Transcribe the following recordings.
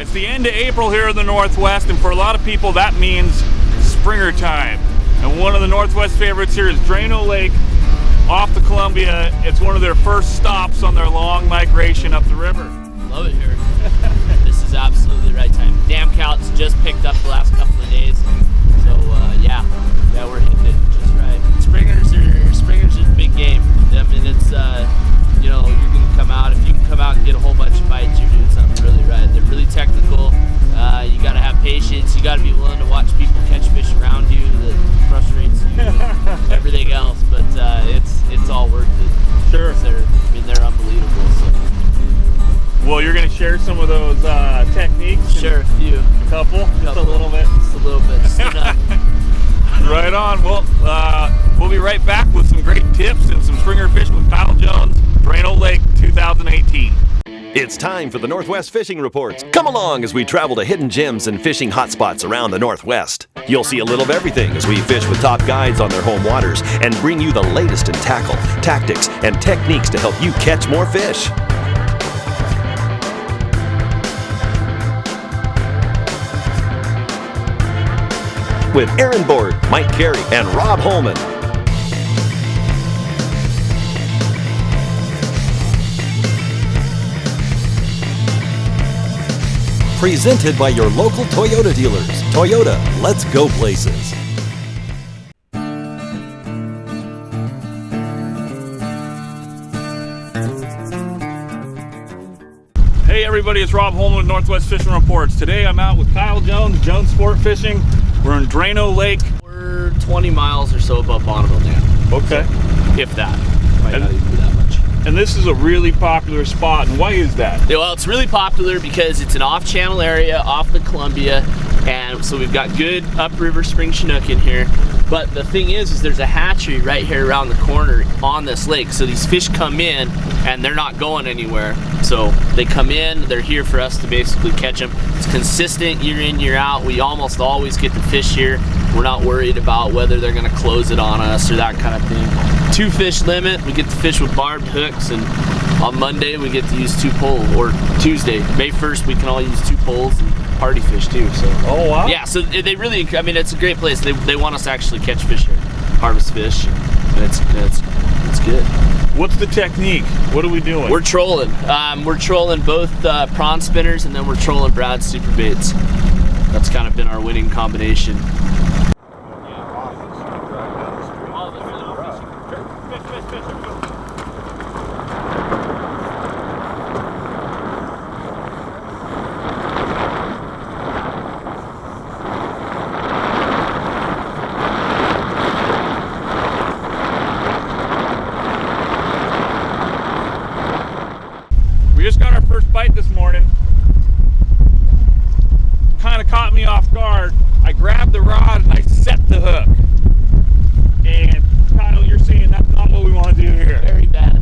It's the end of April here in the Northwest, and for a lot of people that means springer time. And one of the Northwest favorites here is Drano Lake off the Columbia. It's one of their first stops on their long migration up the river. Love it here. This is absolutely the right time. Dam counts just picked up the last couple of days. So yeah, we're hitting it just right. Springers are big game. I mean, it's you know, you can come out, if you can come out and get a whole bunch of bites, you're doing something really right. They're really technical. You got to have patience. You got to be willing to watch people catch fish around you that frustrates you and everything else. But it's all worth it. Sure. They're unbelievable. So. Well, you're going to share some of those techniques. Sure, a few. A couple. Just a little bit. Just a little bit. Just enough. Right on. Well, we'll be right back with some great tips and some springer fishing with Kyle Jones, Drano Lake 2018. It's time for the Northwest Fishing Reports. Come along as we travel to hidden gems and fishing hotspots around the Northwest. You'll see a little of everything as we fish with top guides on their home waters and bring you the latest in tackle, tactics, and techniques to help you catch more fish. With Aaron Board, Mike Carey, and Rob Holman. Presented by your local Toyota dealers. Toyota, let's go places. Hey everybody, it's Rob Holman with Northwest Fishing Reports. Today I'm out with Kyle Jones, Jones Sport Fishing. We're in Drano Lake. We're 20 miles or so above Bonneville Dam. Okay. So, if that. Might not even be that much. And this is a really popular spot, and why is that? Yeah, well, it's really popular because it's an off-channel area off the Columbia, and so we've got good upriver spring Chinook in here. But the thing is there's a hatchery right here around the corner on this lake. So these fish come in and they're not going anywhere. So they come in, they're here for us to basically catch them. It's consistent year in, year out. We almost always get the fish here. We're not worried about whether they're gonna close it on us or that kind of thing. 2 fish limit. We get to fish with barbed hooks, and on Monday we get to use 2 poles, or Tuesday, May 1st, we can all use 2 poles and party fish too. So. Oh wow. Yeah, so they really, I mean, it's a great place. They want us to actually catch fish here, harvest fish, and it's good. What's the technique? What are we doing? We're trolling. We're trolling both prawn spinners, and then we're trolling Brad's super baits. That's kind of been our winning combination. We just got our first bite this morning. Kind of caught me off guard. I grabbed the rod and I set the hook. And Kyle, you're seeing that's not what we want to do here. Very bad.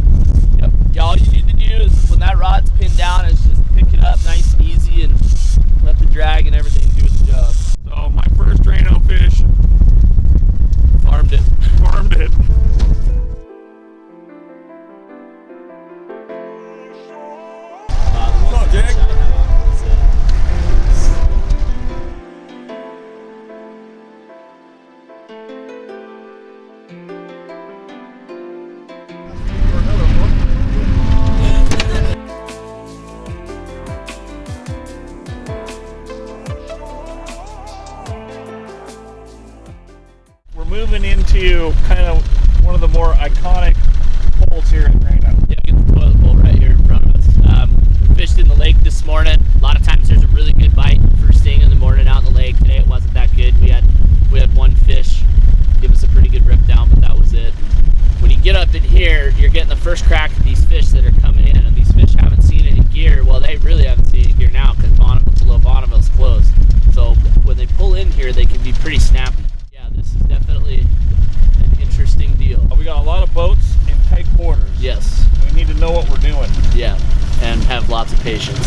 Yep. Yeah, all you need to do is when that rod's pinned down is just pick it up nice and easy and let the drag and everything do its job. So my first Drano fish. Farmed it. Farmed it. Jake? We're moving into kind of one of the more iconic holes here in Drano. Yeah, we get the toilet bowl right here in front of us. Fished in the lake this morning. A lot of times there's a really good bite first thing in the morning out in the lake. Today it wasn't that good. We had 1 fish give us a pretty good rip down, but that was it. When you get up in here, you're getting the first crack at these fish that are coming in, and these fish haven't seen any gear. Well, they really haven't seen any gear now because Bonneville's closed. So when they pull in here, they can be pretty snappy. Yeah, this is definitely an interesting deal. We got a lot of boats in tight quarters. Yes. We need to know what we're doing. Yeah, and have lots of patience.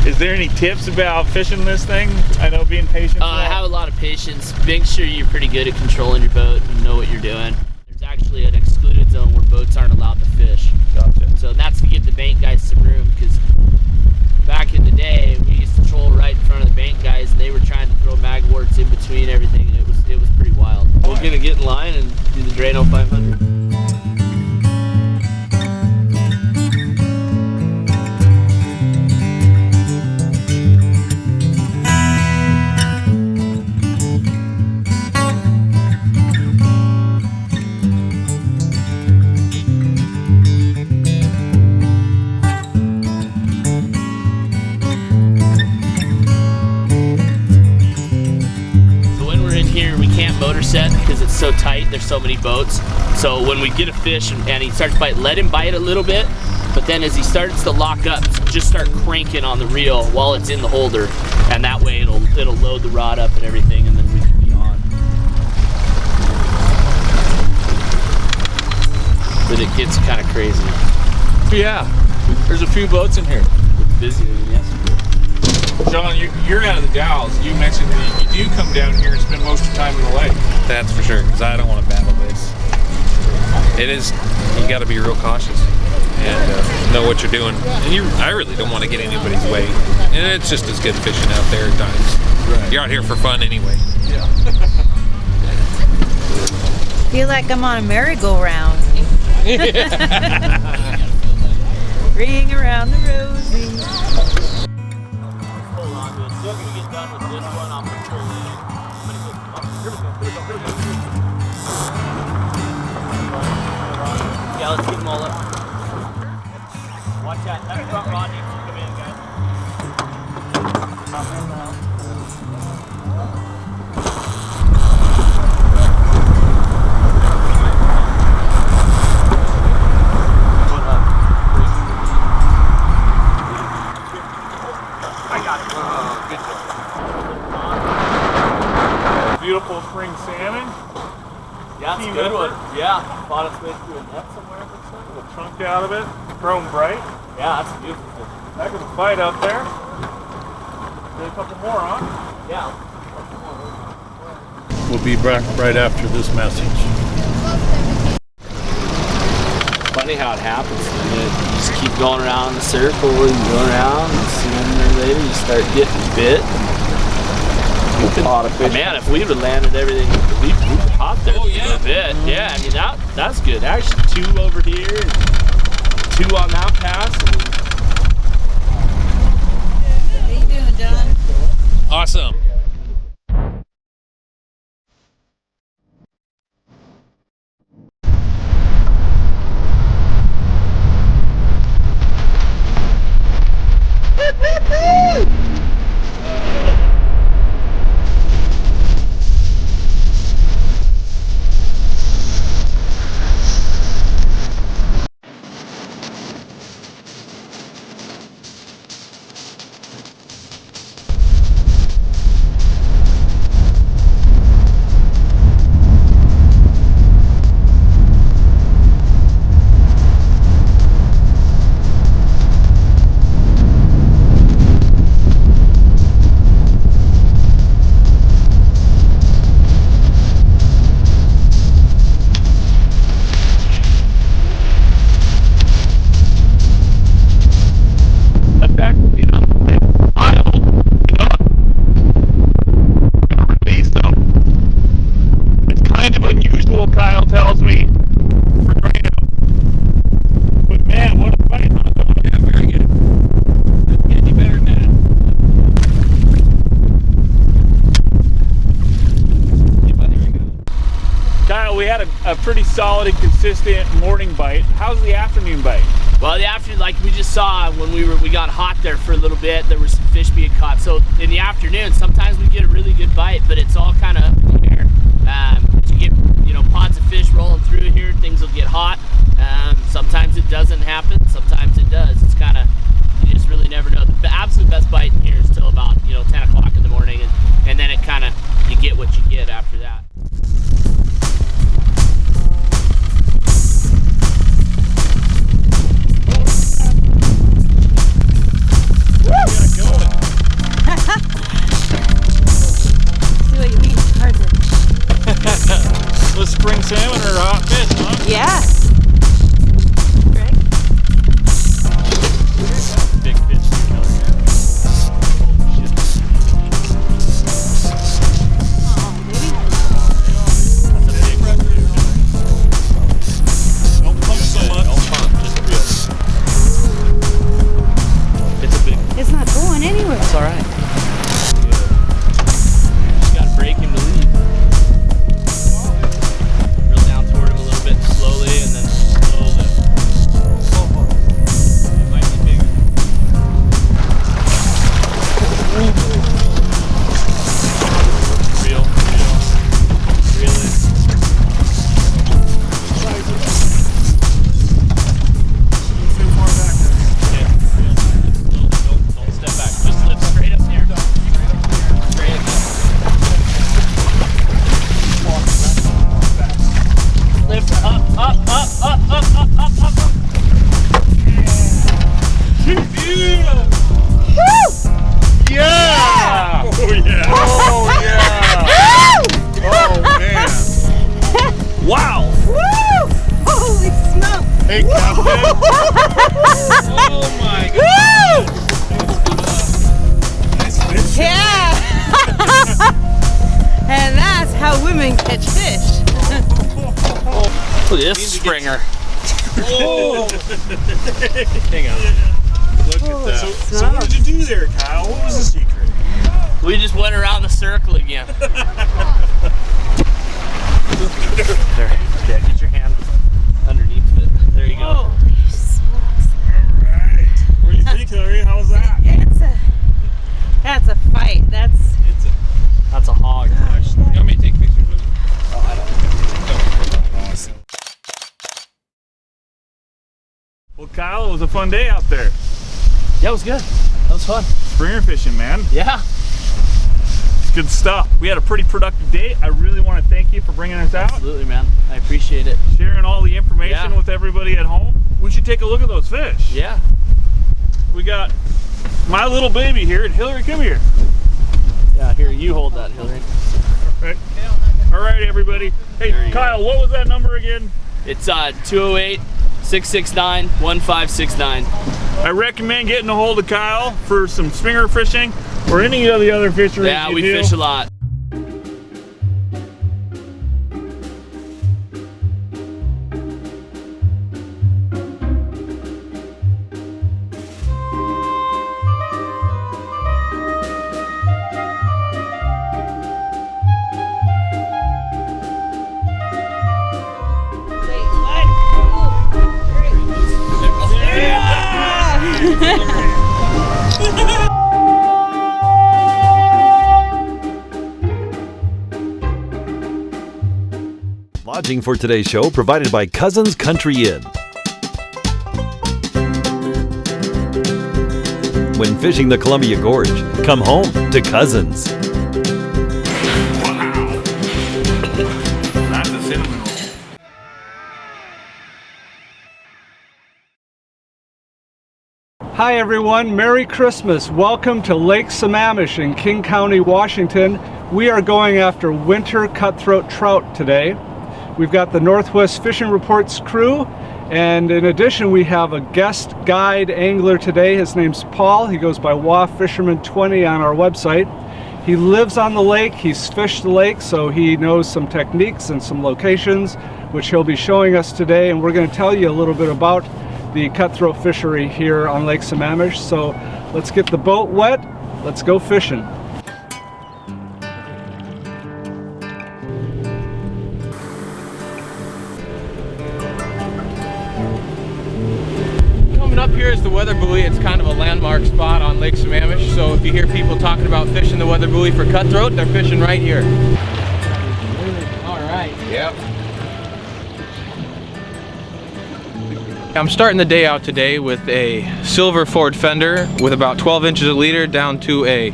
Is there any tips about fishing this thing? I know being patient. Have a lot of patience. Make sure you're pretty good at controlling your boat and know what you're doing. There's actually an excluded zone where boats aren't allowed to fish. Gotcha. So that's to give the bank guys some room, because back in the day, Because it's so tight, there's so many boats. So when we get a fish and he starts biting, let him bite a little bit, but then as he starts to lock up, just start cranking on the reel while it's in the holder, and that way it'll load the rod up and everything, and then we can be on. But it gets kind of crazy. Yeah, there's a few boats in here. It's busy, yes. John, you're out of the Dalles. You mentioned that you do come down here and spend most of your time in the lake. That's for sure, because I don't want to battle this. It is, you got to be real cautious and know what you're doing. And I really don't want to get anybody's way. And it's just as good fishing out there at times. Right. You're out here for fun anyway. Yeah. Feel like I'm on a merry-go-round. Ring around the rosy. Still gonna get done with this one. I'm gonna pull in. Yeah, let's get them all up. Watch out. That front rod needs to come in, guys. Beautiful spring salmon. Yeah, it's a good one. Yeah, thought its way through a net somewhere. A little chunk out of it, chrome bright. Yeah, that's a beautiful fish. Heck of a fight out there. Get a couple more on. Yeah. We'll be back right after this message. Funny how it happens. You just keep going around the circle and going around, and sooner or later you start getting bit. Man, if we would have landed everything, we caught there for a bit. Yeah, I mean that's good. Actually, 2 over here, and 2 on that pass. How you doing, John? Awesome. A pretty solid and consistent morning bite. How's the afternoon bite? Well, the afternoon, like we just saw when we got hot there for a little bit, there were some fish being caught. So in the afternoon, sometimes we get a really good bite, but it's all kind of up in the air. You get, pods of fish rolling through here, things will get hot. Sometimes it doesn't happen, sometimes it does. It's kind of, you just really never know. The absolute best bite in here is till about 10 o'clock in the morning, and then it kind of, you get what you get after that. The spring salmon or hot fish, huh? Yeah. Greg? Oh my god! Yeah! And that's how women catch fish. Look at this springer. Oh. Hang on. Look at that. So what did you do there, Kyle? What was the secret? We just went around the circle again. There, yeah, get your hand underneath it. There you go. Holy smokes. Alright. What do you think, Carey? How was that? That's a fight. That's That's a hog. You want me to take pictures of it? Awesome. Well, Kyle, it was a fun day out there. Yeah, it was good. That was fun. Springer fishing, man. Yeah. It's good stuff. We had a pretty productive day. I really want to thank you for bringing us out, Absolutely, man. I appreciate it. sharing all the information Yeah. with everybody at home. We should take a look at those fish. Yeah. We got my little baby here, and Hillary, come here. Yeah, here, you hold that, Hillary. All right, everybody. Hey, Kyle, what was that number again? It's 208-669-1569. I recommend getting a hold of Kyle for some springer fishing or any of the other fisheries Yeah, you we do. fish a lot. Lodging for today's show provided by Cousins Country Inn. When fishing the Columbia Gorge, come home to Cousins. Wow. That's a cinnamon roll. Hi everyone, Merry Christmas. Welcome to Lake Sammamish in King County, Washington. We are going after winter cutthroat trout today. We've got the Northwest Fishing Reports crew, and in addition we have a guest guide angler today. His name's Paul. He goes by WA Fisherman 20 on our website. He lives on the lake, he's fished the lake, so he knows some techniques and some locations which he'll be showing us today, and we're going to tell you a little bit about the cutthroat fishery here on Lake Sammamish. So let's get the boat wet, let's go fishing. Coming up here is the weather buoy. It's kind of a landmark spot on Lake Sammamish. So if you hear people talking about fishing the weather buoy for cutthroat, they're fishing right here. All right. Yep. I'm starting the day out today with a silver Ford fender with about 12 inches a leader down to a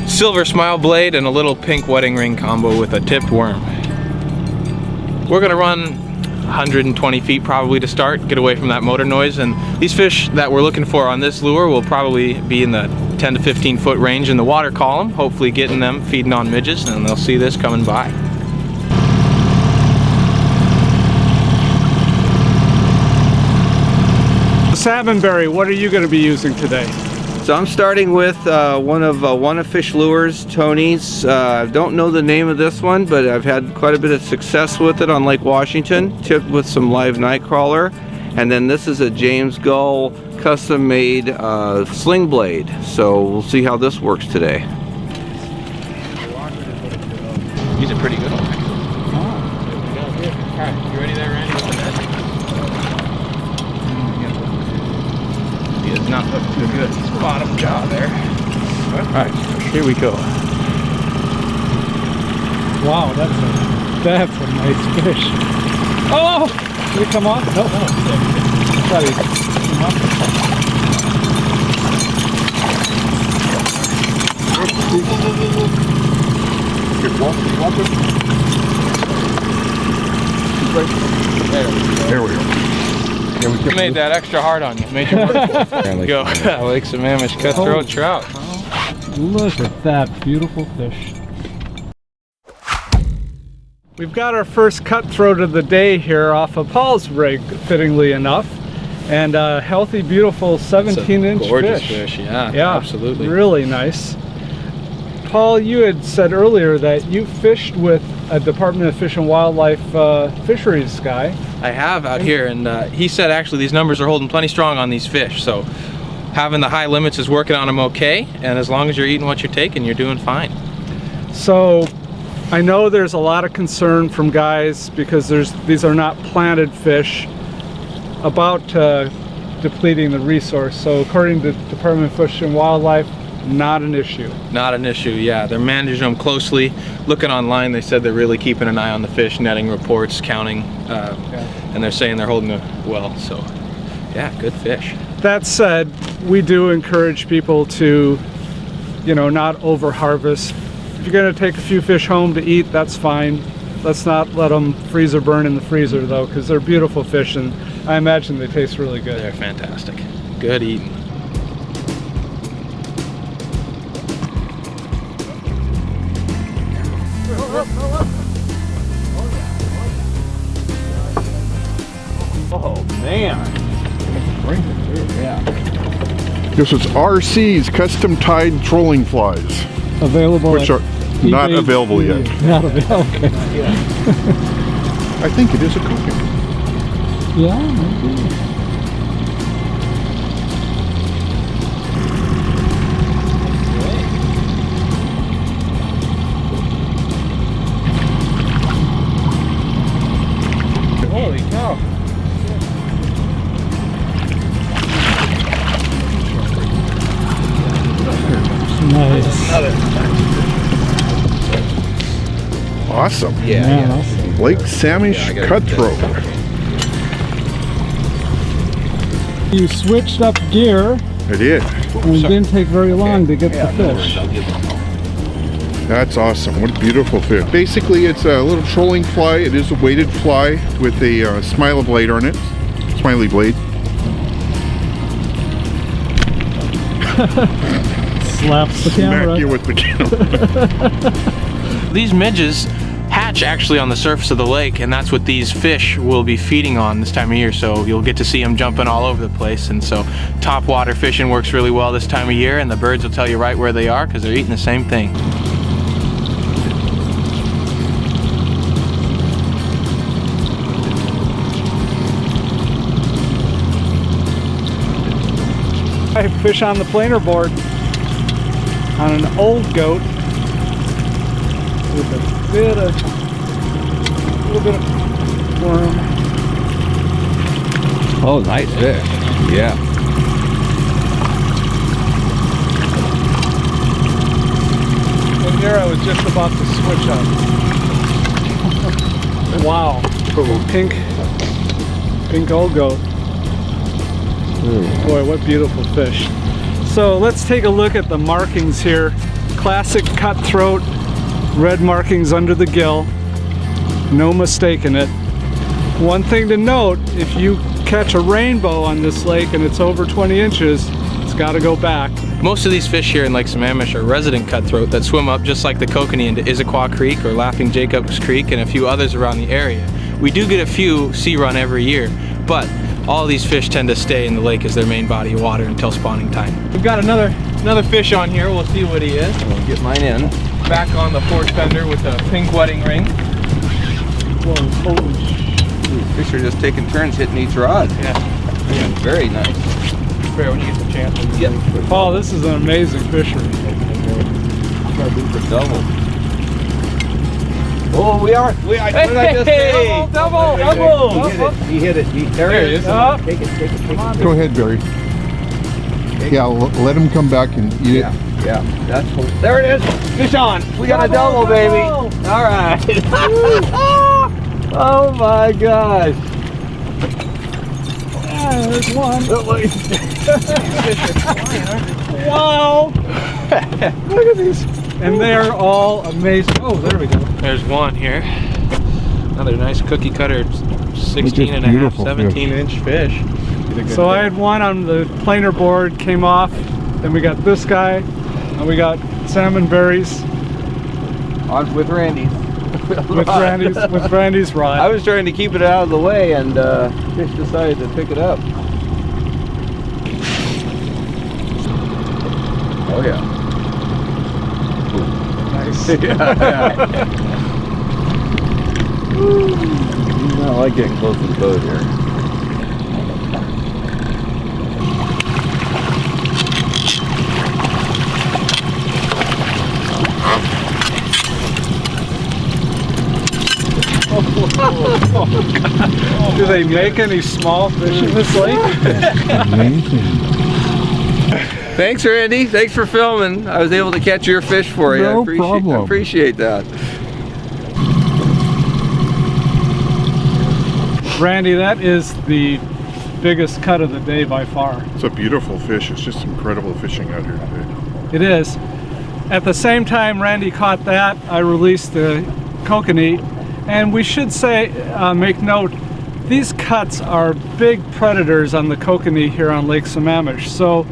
silver smile blade and a little pink wedding ring combo with a tipped worm. We're gonna run 120 feet probably to start, get away from that motor noise, and these fish that we're looking for on this lure will probably be in the 10 to 15 foot range in the water column, hopefully getting them feeding on midges, and they'll see this coming by. Salmonberry, what are you going to be using today? So I'm starting with one of Fish Lures, Tony's. I don't know the name of this one, but I've had quite a bit of success with it on Lake Washington, tipped with some live nightcrawler. And then this is a James Gull custom-made sling blade. So we'll see how this works today. These are pretty good. All right, you ready there, Randy? He is not looking too good. Bottom jaw there. All right, here we go. Wow, that's a nice fish. Oh! Did it come off? No. Thought he came off. There we go. You made that extra hard on you. Made you work. There we go. Lake Sammamish Cutthroat trout. Look at that beautiful fish. We've got our first cutthroat of the day here off of Paul's rig, fittingly enough. And a healthy, beautiful 17-inch gorgeous fish. Yeah, Yeah, absolutely. Really nice. Paul, you had said earlier that you fished with a Department of Fish and Wildlife fisheries guy. I have out here, and he said actually these numbers are holding plenty strong on these fish. So having the high limits is working on them okay, and as long as you're eating what you're taking, you're doing fine. So I know there's a lot of concern from guys because these are not planted fish about depleting the resource. So according to the Department of Fish and Wildlife, not an issue. Not an issue, yeah. They're managing them closely. Looking online, they said they're really keeping an eye on the fish, netting reports, counting, and they're saying they're holding it well. So, yeah, good fish. That said, we do encourage people to, you know, not over harvest. If you're going to take a few fish home to eat, that's fine. Let's not let them freeze or burn in the freezer though, because they're beautiful fish and I imagine they taste really good. They're fantastic. Good eating. Oh man. This is RC's custom tied trolling flies, Available which are not available yet. Not available. Okay. I think it is a cooking. Yeah, maybe. Holy cow. Nice. Awesome. Yeah. Lake Sammamish Cutthroat. You switched up gear I did. and it didn't take very long to get the fish. That's awesome. What a beautiful fish. Basically, it's a little trolling fly. It is a weighted fly with a smiley blade on it. Smiley blade. Slaps the camera. Smack you with the camera. These midges hatch actually on the surface of the lake, and that's what these fish will be feeding on this time of year. So you'll get to see them jumping all over the place, and so top water fishing works really well this time of year, and the birds will tell you right where they are because they're eating the same thing. I fish on the planer board on an old goat with a little bit of worm. Oh, nice fish. Yeah. And here I was just about to switch up. Wow. Pink old goat. Boy, what beautiful fish. So let's take a look at the markings here. Classic cutthroat, red markings under the gill. No mistaking it. One thing to note, if you catch a rainbow on this lake and it's over 20 inches, it's got to go back. Most of these fish here in Lake Sammamish are resident cutthroat that swim up just like the Kokanee into Issaquah Creek or Laughing Jacobs Creek and a few others around the area. We do get a few sea run every year, but all these fish tend to stay in the lake as their main body of water until spawning time. We've got another fish on here. We'll see what he is. I'll get mine in. Back on the port fender with a pink wedding ring. These fish are just taking turns hitting each rod. Yeah. Very nice. Fair when you get the chance. Yep. Paul, this is an amazing fishery. Gotta do for double. Oh, we are. What did I just say? Double. He hit it. There he is. Take it. Go ahead, Barry. Yeah, let him come back and eat it. Yeah, that's cool. There it is. Fish on. We got a double, baby. All right. Oh my gosh. Yeah, there's one. Wow. Look at these. And they're all amazing. Oh, there we go. There's one here. Another nice cookie cutter, 16 and a half, 17-inch fish. So I had one on the planer board, came off. Then we got this guy, and we got salmon berries. On with Randy's. with Randy's rod. I was trying to keep it out of the way, and fish decided to pick it up. Oh yeah. Nice. I like getting close to the boat here. Do they make any small fish in this lake? Thanks, Randy. Thanks for filming. I was able to catch your fish for you. No I problem. appreciate that. Randy, that is the biggest cut of the day by far. It's a beautiful fish. It's just incredible fishing out here today. It is. At the same time Randy caught that, I released the kokanee, and we should say, make note, these cuts are big predators on the kokanee here on Lake Sammamish. So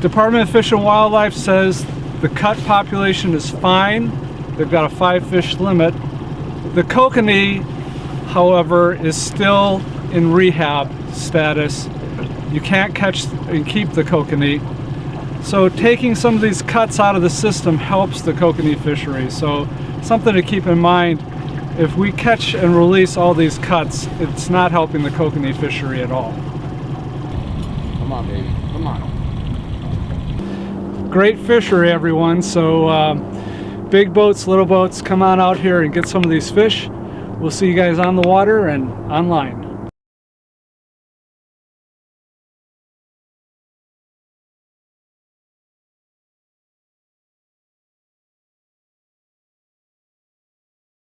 Department of Fish and Wildlife says the cut population is fine. They've got a 5 fish limit. The kokanee, however, is still in rehab status. You can't catch and keep the kokanee. So taking some of these cuts out of the system helps the kokanee fishery. So something to keep in mind, if we catch and release all these cuts, it's not helping the kokanee fishery at all. Come on, baby. Come on. Great fishery, everyone. So big boats, little boats, come on out here and get some of these fish. We'll see you guys on the water and online.